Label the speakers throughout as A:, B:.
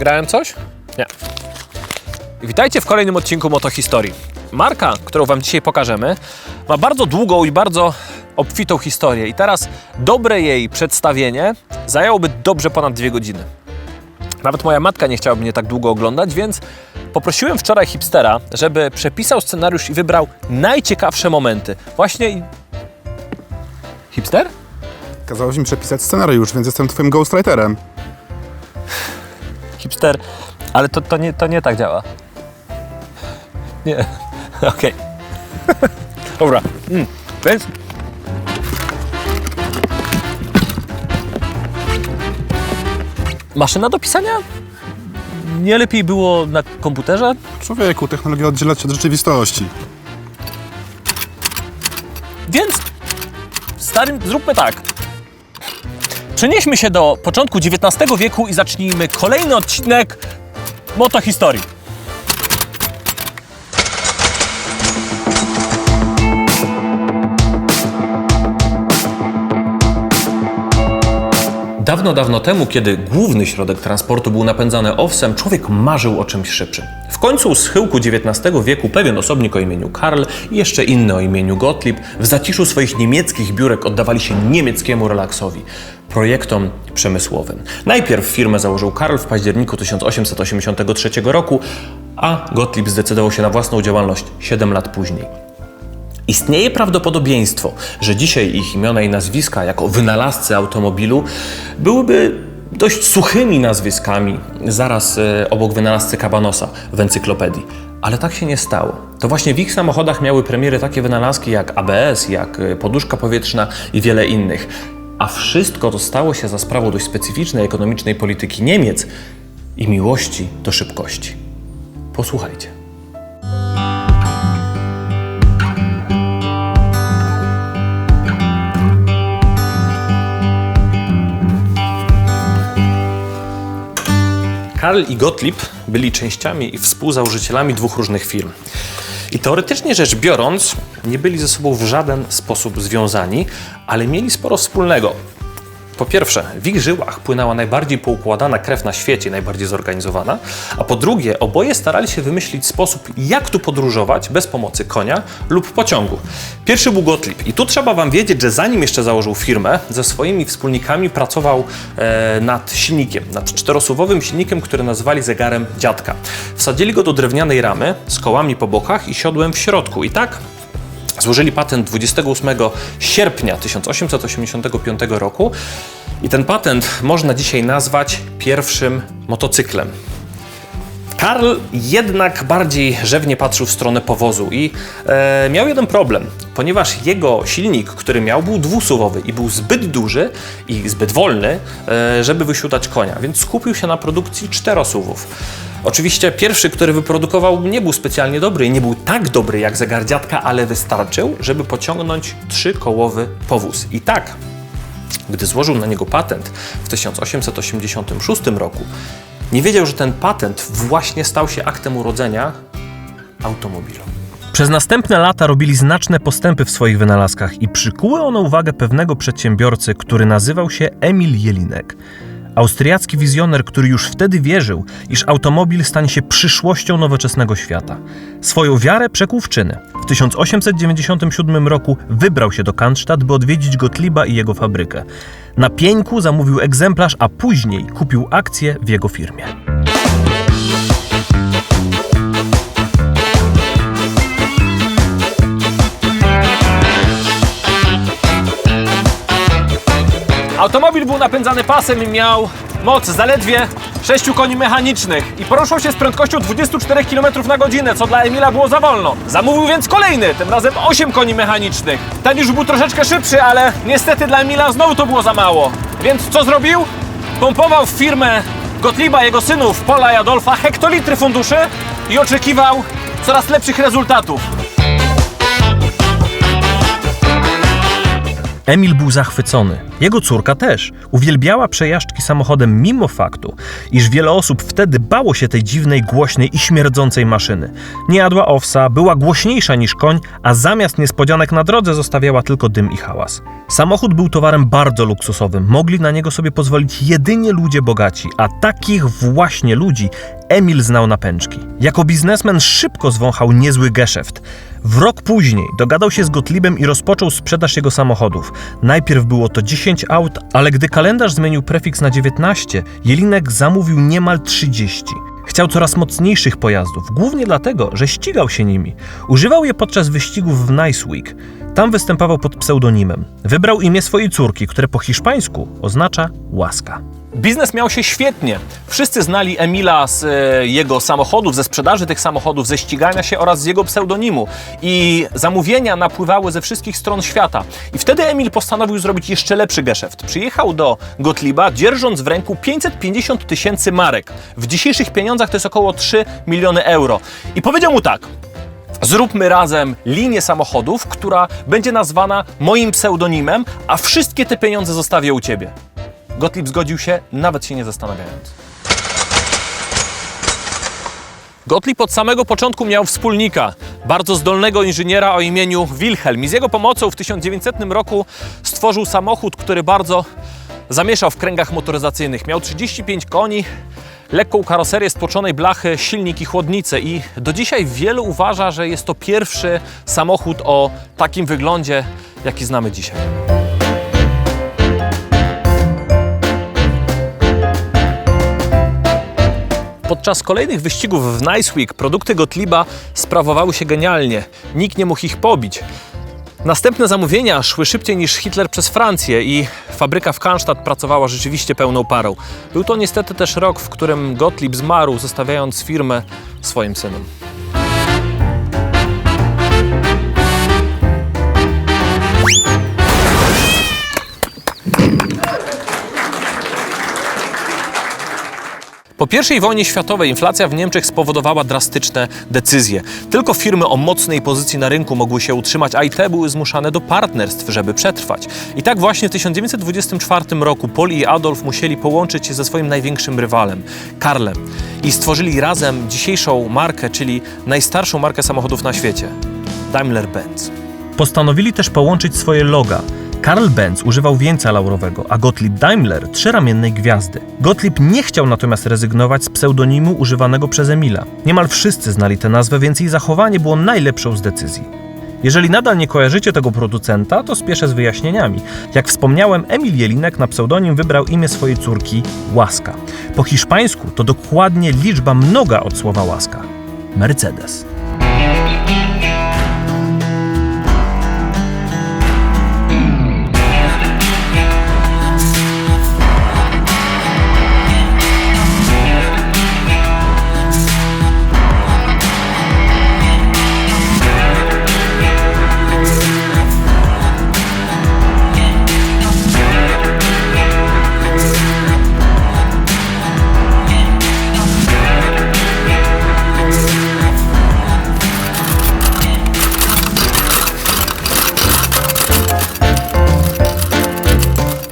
A: Nagrałem coś? Nie. Witajcie w kolejnym odcinku Motohistorii. Marka, którą wam dzisiaj pokażemy, ma bardzo długą i bardzo obfitą historię i teraz dobre jej przedstawienie zajęłoby dobrze ponad 2 godziny. Nawet moja matka nie chciała mnie tak długo oglądać, więc poprosiłem wczoraj hipstera, żeby przepisał scenariusz i wybrał najciekawsze momenty. Właśnie... Hipster?
B: Kazałeś mi przepisać scenariusz, więc jestem twoim ghostwriterem.
A: Hipster, ale to nie tak działa. Nie, okej. Dobra, więc... Maszyna do pisania? Nie lepiej było na komputerze?
B: Człowieku, technologia oddziela cię od rzeczywistości.
A: Więc, starym, zróbmy tak. Przenieśmy się do początku XIX wieku i zacznijmy kolejny odcinek Motohistorii. Dawno, dawno temu, kiedy główny środek transportu był napędzany owsem, człowiek marzył o czymś szybszym. W końcu u schyłku XIX wieku pewien osobnik o imieniu Karl i jeszcze inny o imieniu Gottlieb w zaciszu swoich niemieckich biurek oddawali się niemieckiemu relaksowi, projektom przemysłowym. Najpierw firmę założył Karl w październiku 1883 roku, a Gottlieb zdecydował się na własną działalność 7 lat później. Istnieje prawdopodobieństwo, że dzisiaj ich imiona i nazwiska jako wynalazcy automobilu byłyby dość suchymi nazwiskami zaraz obok wynalazcy kabanosa w encyklopedii. Ale tak się nie stało. To właśnie w ich samochodach miały premiery takie wynalazki jak ABS, jak poduszka powietrzna i wiele innych. A wszystko to stało się za sprawą dość specyficznej ekonomicznej polityki Niemiec i miłości do szybkości. Posłuchajcie. Karl i Gottlieb byli częściami i współzałożycielami 2 różnych firm. I teoretycznie rzecz biorąc, nie byli ze sobą w żaden sposób związani, ale mieli sporo wspólnego. Po pierwsze, w ich żyłach płynęła najbardziej poukładana krew na świecie, najbardziej zorganizowana, a po drugie, oboje starali się wymyślić sposób, jak tu podróżować bez pomocy konia lub pociągu. Pierwszy był Gottlieb i tu trzeba wam wiedzieć, że zanim jeszcze założył firmę, ze swoimi wspólnikami pracował nad silnikiem, nad 4-osuwowym silnikiem, który nazwali zegarem dziadka. Wsadzili go do drewnianej ramy z kołami po bokach i siodłem w środku i tak złożyli patent 28 sierpnia 1885 roku i ten patent można dzisiaj nazwać pierwszym motocyklem. Karl jednak bardziej rzewnie patrzył w stronę powozu i miał jeden problem, ponieważ jego silnik, który miał, był 2-suwowy i był zbyt duży i zbyt wolny, żeby wysiutać konia, więc skupił się na produkcji 4-osuwów. Oczywiście pierwszy, który wyprodukował, nie był specjalnie dobry i nie był tak dobry jak zegar dziadka, ale wystarczył, żeby pociągnąć 3-kołowy powóz. I tak, gdy złożył na niego patent w 1886 roku, nie wiedział, że ten patent właśnie stał się aktem urodzenia automobilu. Przez następne lata robili znaczne postępy w swoich wynalazkach i przykuły one uwagę pewnego przedsiębiorcy, który nazywał się Emil Jelinek. Austriacki wizjoner, który już wtedy wierzył, iż automobil stanie się przyszłością nowoczesnego świata. Swoją wiarę przekuł w czyny. W 1897 roku wybrał się do Cannstatt, by odwiedzić Gottlieba i jego fabrykę. Na pieńku zamówił egzemplarz, a później kupił akcje w jego firmie. Automobil był napędzany pasem i miał moc zaledwie 6 koni mechanicznych i poruszał się z prędkością 24 km na godzinę, co dla Emila było za wolno. Zamówił więc kolejny, tym razem 8 koni mechanicznych. Ten już był troszeczkę szybszy, ale niestety dla Emila znowu to było za mało. Więc co zrobił? Pompował w firmę Gottlieba, jego synów Paula i Adolfa hektolitry funduszy i oczekiwał coraz lepszych rezultatów. Emil był zachwycony. Jego córka też uwielbiała przejażdżki samochodem mimo faktu, iż wiele osób wtedy bało się tej dziwnej, głośnej i śmierdzącej maszyny. Nie jadła owsa, była głośniejsza niż koń, a zamiast niespodzianek na drodze zostawiała tylko dym i hałas. Samochód był towarem bardzo luksusowym, mogli na niego sobie pozwolić jedynie ludzie bogaci, a takich właśnie ludzi Emil znał na pęczki. Jako biznesmen szybko zwąchał niezły geszeft. W rok później dogadał się z Gottliebem i rozpoczął sprzedaż jego samochodów. Najpierw było to 10 aut, ale gdy kalendarz zmienił prefiks na 19, Jelinek zamówił niemal 30. Chciał coraz mocniejszych pojazdów, głównie dlatego, że ścigał się nimi. Używał je podczas wyścigów w Nice Week. Tam występował pod pseudonimem. Wybrał imię swojej córki, które po hiszpańsku oznacza łaska. Biznes miał się świetnie. Wszyscy znali Emila z jego samochodów, ze sprzedaży tych samochodów, ze ścigania się oraz z jego pseudonimu. I zamówienia napływały ze wszystkich stron świata. I wtedy Emil postanowił zrobić jeszcze lepszy geszeft. Przyjechał do Gottlieba, dzierżąc w ręku 550 000 marek. W dzisiejszych pieniądzach to jest około 3 miliony euro. I powiedział mu tak: zróbmy razem linię samochodów, która będzie nazwana moim pseudonimem, a wszystkie te pieniądze zostawię u ciebie. Gottlieb zgodził się, nawet się nie zastanawiając. Gottlieb od samego początku miał wspólnika, bardzo zdolnego inżyniera o imieniu Wilhelm. I z jego pomocą w 1900 roku stworzył samochód, który bardzo zamieszał w kręgach motoryzacyjnych. Miał 35 koni, lekką karoserię z tłoczonej blachy, silnik i chłodnicę. I do dzisiaj wielu uważa, że jest to pierwszy samochód o takim wyglądzie, jaki znamy dzisiaj. Podczas kolejnych wyścigów w Nice Week produkty Gottlieba sprawowały się genialnie. Nikt nie mógł ich pobić. Następne zamówienia szły szybciej niż Hitler przez Francję i fabryka w Cannstatt pracowała rzeczywiście pełną parą. Był to niestety też rok, w którym Gottlieb zmarł, zostawiając firmę swoim synom. Po I wojnie światowej inflacja w Niemczech spowodowała drastyczne decyzje. Tylko firmy o mocnej pozycji na rynku mogły się utrzymać, a i te były zmuszane do partnerstw, żeby przetrwać. I tak właśnie w 1924 roku Paul i Adolf musieli połączyć się ze swoim największym rywalem, Karlem. I stworzyli razem dzisiejszą markę, czyli najstarszą markę samochodów na świecie, Daimler-Benz. Postanowili też połączyć swoje loga. Karl Benz używał wieńca laurowego, a Gottlieb Daimler trzyramiennej gwiazdy. Gottlieb nie chciał natomiast rezygnować z pseudonimu używanego przez Emila. Niemal wszyscy znali tę nazwę, więc jej zachowanie było najlepszą z decyzji. Jeżeli nadal nie kojarzycie tego producenta, to spieszę z wyjaśnieniami. Jak wspomniałem, Emil Jelinek na pseudonim wybrał imię swojej córki Łaska. Po hiszpańsku to dokładnie liczba mnoga od słowa łaska. Mercedes.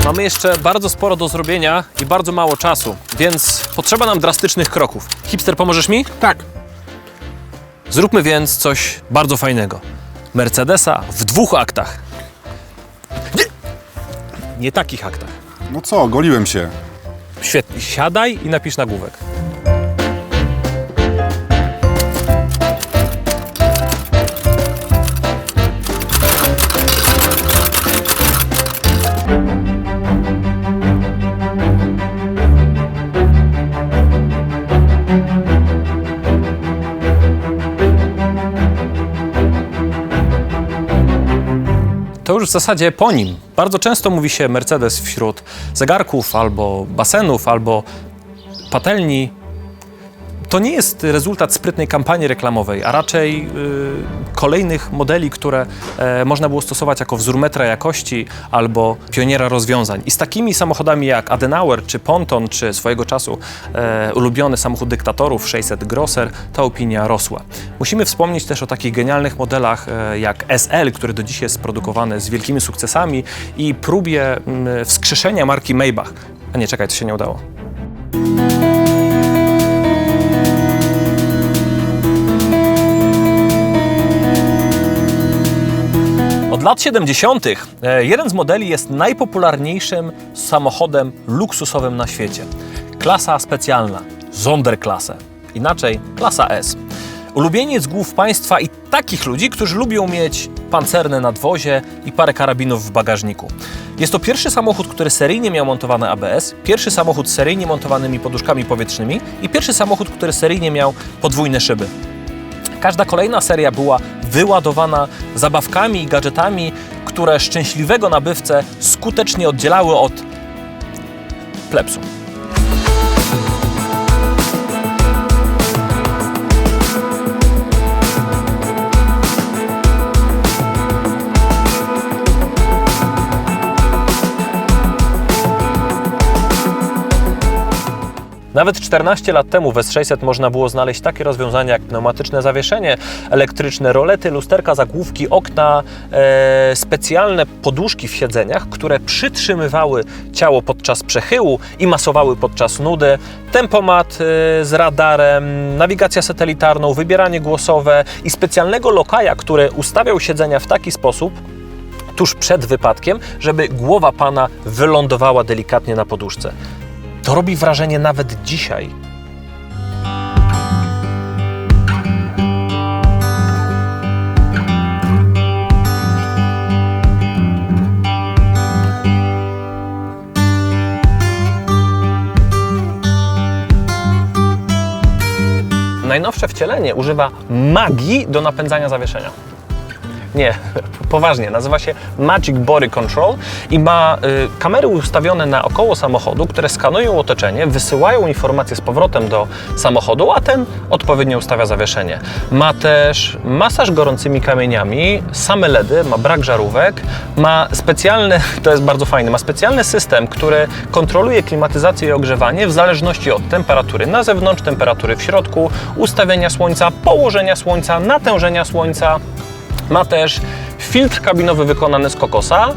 A: Mamy jeszcze bardzo sporo do zrobienia i bardzo mało czasu, więc potrzeba nam drastycznych kroków. Hipster, pomożesz mi?
B: Tak.
A: Zróbmy więc coś bardzo fajnego. Mercedesa w 2 aktach. Nie takich aktach.
B: No co, goliłem się.
A: Świetnie. Siadaj i napisz nagłówek. To już w zasadzie po nim. Bardzo często mówi się Mercedes wśród zegarków, albo basenów, albo patelni. To nie jest rezultat sprytnej kampanii reklamowej, a raczej kolejnych modeli, które można było stosować jako wzór metra jakości albo pioniera rozwiązań. I z takimi samochodami jak Adenauer, czy Ponton, czy swojego czasu ulubiony samochód dyktatorów 600 Grosser, ta opinia rosła. Musimy wspomnieć też o takich genialnych modelach jak SL, który do dziś jest produkowany z wielkimi sukcesami i próbie wskrzeszenia marki Maybach. A nie, czekaj, to się nie udało. Od lat 70. jeden z modeli jest najpopularniejszym samochodem luksusowym na świecie. Klasa specjalna, Sonderklasse, inaczej klasa S. Ulubieniec głów państwa i takich ludzi, którzy lubią mieć pancerne nadwozie i parę karabinów w bagażniku. Jest to pierwszy samochód, który seryjnie miał montowany ABS, pierwszy samochód z seryjnie montowanymi poduszkami powietrznymi i pierwszy samochód, który seryjnie miał podwójne szyby. Każda kolejna seria była wyładowana zabawkami i gadżetami, które szczęśliwego nabywcę skutecznie oddzielały od plebsu. Nawet 14 lat temu w S600 można było znaleźć takie rozwiązania jak pneumatyczne zawieszenie, elektryczne rolety, lusterka, zagłówki, okna, specjalne poduszki w siedzeniach, które przytrzymywały ciało podczas przechyłu i masowały podczas nudy, tempomat z radarem, nawigacja satelitarną, wybieranie głosowe i specjalnego lokaja, który ustawiał siedzenia w taki sposób, tuż przed wypadkiem, żeby głowa pana wylądowała delikatnie na poduszce. To robi wrażenie nawet dzisiaj. Najnowsze wcielenie używa magii do napędzania zawieszenia. Nie, poważnie, nazywa się Magic Body Control i ma kamery ustawione naokoło samochodu, które skanują otoczenie, wysyłają informacje z powrotem do samochodu, a ten odpowiednio ustawia zawieszenie. Ma też masaż gorącymi kamieniami, same LEDy, ma brak żarówek, ma specjalny, to jest bardzo fajne, ma specjalny system, który kontroluje klimatyzację i ogrzewanie w zależności od temperatury na zewnątrz, temperatury w środku, ustawienia słońca, położenia słońca, natężenia słońca. Ma też filtr kabinowy wykonany z kokosa,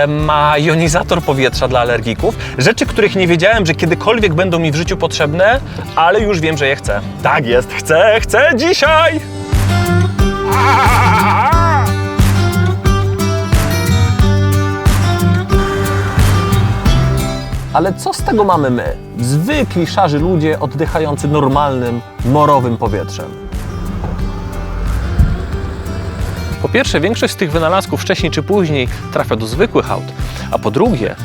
A: ma jonizator powietrza dla alergików. Rzeczy, których nie wiedziałem, że kiedykolwiek będą mi w życiu potrzebne, ale już wiem, że je chcę. Tak jest, chcę dzisiaj! Ale co z tego mamy my? Zwykli, szarzy ludzie oddychający normalnym, morowym powietrzem. Po pierwsze, większość z tych wynalazków wcześniej czy później trafia do zwykłych aut, a po drugie,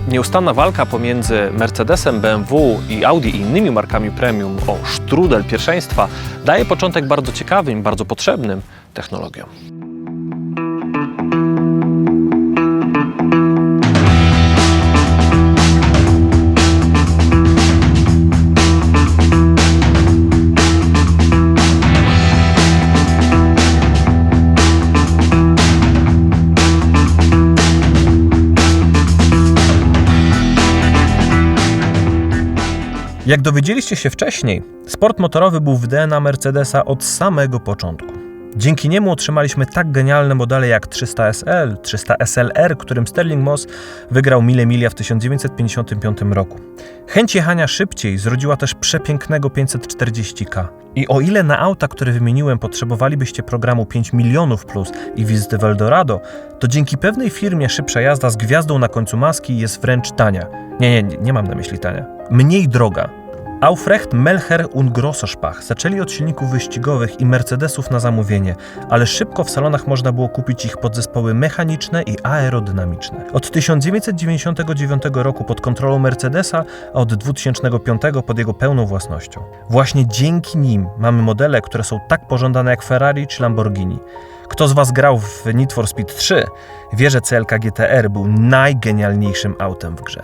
A: nieustanna walka pomiędzy Mercedesem, BMW i Audi i innymi markami premium o sztrudel pierwszeństwa daje początek bardzo ciekawym, bardzo potrzebnym technologiom. Jak dowiedzieliście się wcześniej, sport motorowy był w DNA Mercedesa od samego początku. Dzięki niemu otrzymaliśmy tak genialne modele jak 300 SL, 300 SLR, którym Stirling Moss wygrał Mille Miglia w 1955 roku. Chęć jechania szybciej zrodziła też przepięknego 540K. I o ile na auta, które wymieniłem, potrzebowalibyście programu 5 milionów plus i wizyty w Eldorado, to dzięki pewnej firmie szybsza jazda z gwiazdą na końcu maski jest wręcz tania. Nie mam na myśli tania. Mniej droga. Aufrecht, Melcher und Grosserspach zaczęli od silników wyścigowych i Mercedesów na zamówienie, ale szybko w salonach można było kupić ich podzespoły mechaniczne i aerodynamiczne. Od 1999 roku pod kontrolą Mercedesa, a od 2005 pod jego pełną własnością. Właśnie dzięki nim mamy modele, które są tak pożądane jak Ferrari czy Lamborghini. Kto z Was grał w Need for Speed 3, wie, że CLK GTR był najgenialniejszym autem w grze.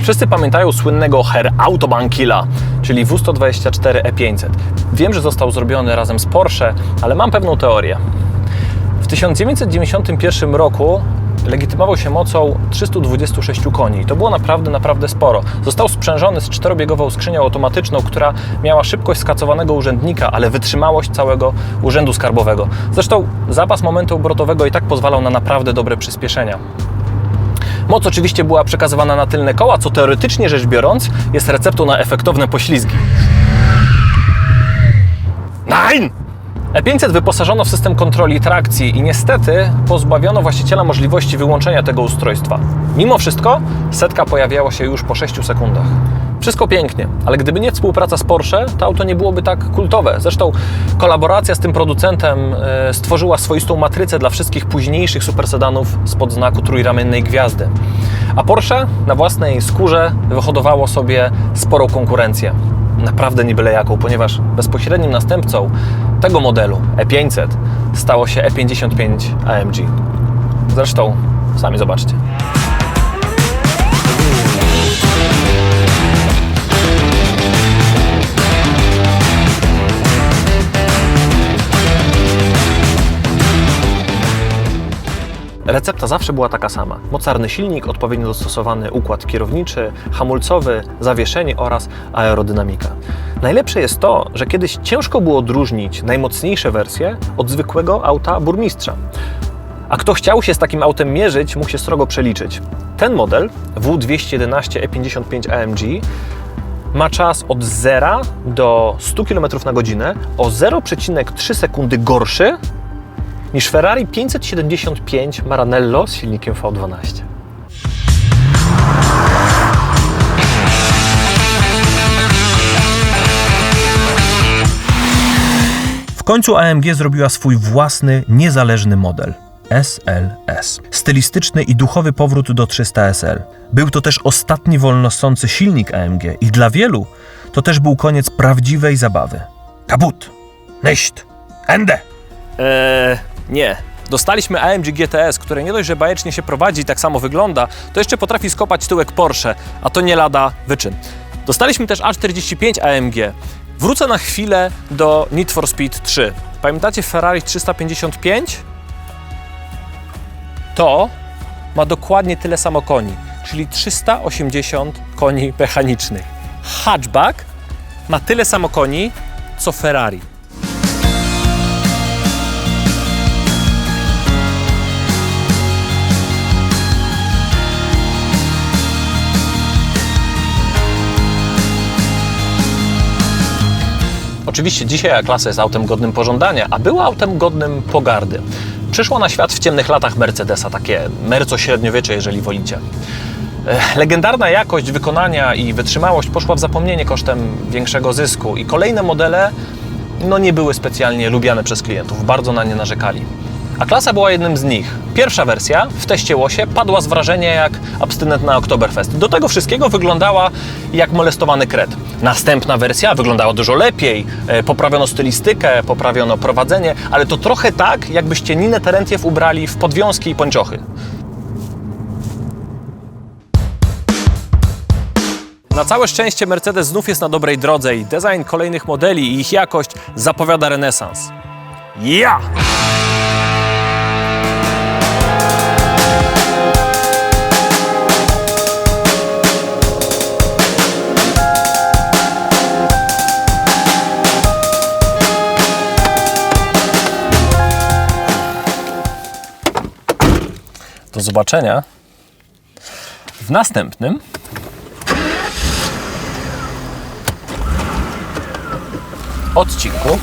A: Wszyscy pamiętają słynnego Herr Autobahnkilla, czyli W124 E500. Wiem, że został zrobiony razem z Porsche, ale mam pewną teorię. W 1991 roku legitymował się mocą 326 koni. To było naprawdę sporo. Został sprzężony z 4-biegową skrzynią automatyczną, która miała szybkość skacowanego urzędnika, ale wytrzymałość całego urzędu skarbowego. Zresztą zapas momentu obrotowego i tak pozwalał na naprawdę dobre przyspieszenia. Moc oczywiście była przekazywana na tylne koła, co teoretycznie rzecz biorąc jest receptą na efektowne poślizgi. Nein! E500 wyposażono w system kontroli trakcji i niestety pozbawiono właściciela możliwości wyłączenia tego ustrojstwa. Mimo wszystko setka pojawiała się już po 6 sekundach. Wszystko pięknie, ale gdyby nie współpraca z Porsche, to auto nie byłoby tak kultowe. Zresztą kolaboracja z tym producentem stworzyła swoistą matrycę dla wszystkich późniejszych supersedanów spod znaku trójramiennej gwiazdy. A Porsche na własnej skórze wyhodowało sobie sporą konkurencję. Naprawdę nie byle jaką, ponieważ bezpośrednim następcą tego modelu E500 stało się E55 AMG. Zresztą sami zobaczcie. Recepta zawsze była taka sama. Mocarny silnik, odpowiednio dostosowany układ kierowniczy, hamulcowy, zawieszenie oraz aerodynamika. Najlepsze jest to, że kiedyś ciężko było odróżnić najmocniejsze wersje od zwykłego auta burmistrza. A kto chciał się z takim autem mierzyć, mógł się srogo przeliczyć. Ten model, W211 E55 AMG, ma czas od 0 do 100 km na godzinę o 0,3 sekundy gorszy niż Ferrari 575 Maranello z silnikiem V12.
C: W końcu AMG zrobiła swój własny, niezależny model SLS. Stylistyczny i duchowy powrót do 300 SL. Był to też ostatni wolnosący silnik AMG i dla wielu to też był koniec prawdziwej zabawy. Kaput! Nicht! Ende!
A: Nie. Dostaliśmy AMG GTS, które nie dość, że bajecznie się prowadzi i tak samo wygląda, to jeszcze potrafi skopać tyłek Porsche, a to nie lada wyczyn. Dostaliśmy też A45 AMG. Wrócę na chwilę do Need for Speed 3. Pamiętacie Ferrari 355? To ma dokładnie tyle samo koni, czyli 380 koni mechanicznych. Hatchback ma tyle samo koni, co Ferrari. Oczywiście dzisiaj A-klasa jest autem godnym pożądania, a była autem godnym pogardy. Przyszło na świat w ciemnych latach Mercedesa, takie merco średniowiecze, jeżeli wolicie. Legendarna jakość wykonania i wytrzymałość poszła w zapomnienie kosztem większego zysku i kolejne modele nie były specjalnie lubiane przez klientów, bardzo na nie narzekali. A-klasa była jednym z nich. Pierwsza wersja w teście łosie padła z wrażenia jak abstynent na Oktoberfest. Do tego wszystkiego wyglądała jak molestowany kret. Następna wersja wyglądała dużo lepiej. Poprawiono stylistykę, poprawiono prowadzenie, ale to trochę tak, jakbyście Ninę Terentiew ubrali w podwiązki i pończochy. Na całe szczęście Mercedes znów jest na dobrej drodze i design kolejnych modeli i ich jakość zapowiada renesans. Ja! Do zobaczenia w następnym odcinku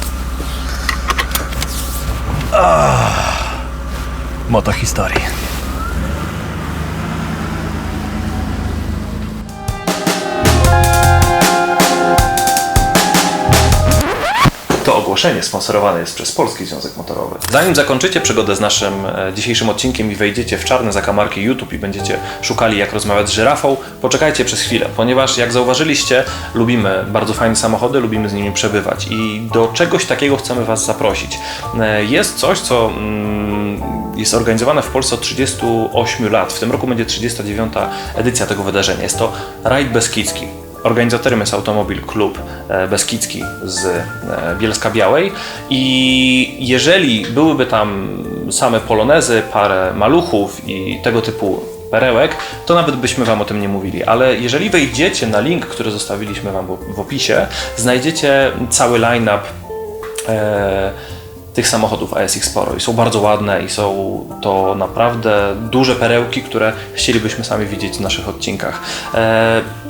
A: Motohistorii. To ogólnie. ogłoszenie sponsorowane jest przez Polski Związek Motorowy. Zanim zakończycie przygodę z naszym dzisiejszym odcinkiem i wejdziecie w czarne zakamarki YouTube i będziecie szukali, jak rozmawiać z żyrafą, poczekajcie przez chwilę, ponieważ jak zauważyliście, lubimy bardzo fajne samochody, lubimy z nimi przebywać i do czegoś takiego chcemy Was zaprosić. Jest coś, co jest organizowane w Polsce od 38 lat. W tym roku będzie 39. edycja tego wydarzenia. Jest to Rajd Beskidzki. Organizatorem jest Automobil Klub Beskidzki z Bielska-Białej i jeżeli byłyby tam same polonezy, parę maluchów i tego typu perełek, to nawet byśmy Wam o tym nie mówili, ale jeżeli wejdziecie na link, który zostawiliśmy Wam w opisie, znajdziecie cały line-up tych samochodów ASX sporo i są bardzo ładne i są to naprawdę duże perełki, które chcielibyśmy sami widzieć w naszych odcinkach.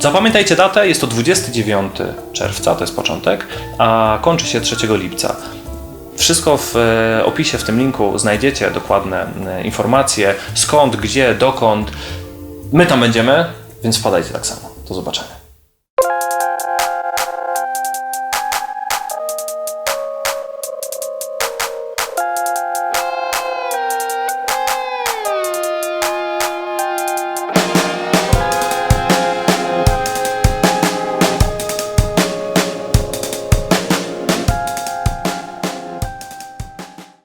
A: Zapamiętajcie datę, jest to 29 czerwca, to jest początek, a kończy się 3 lipca. Wszystko w opisie, w tym linku znajdziecie dokładne informacje, skąd, gdzie, dokąd. My tam będziemy, więc wpadajcie tak samo. Do zobaczenia.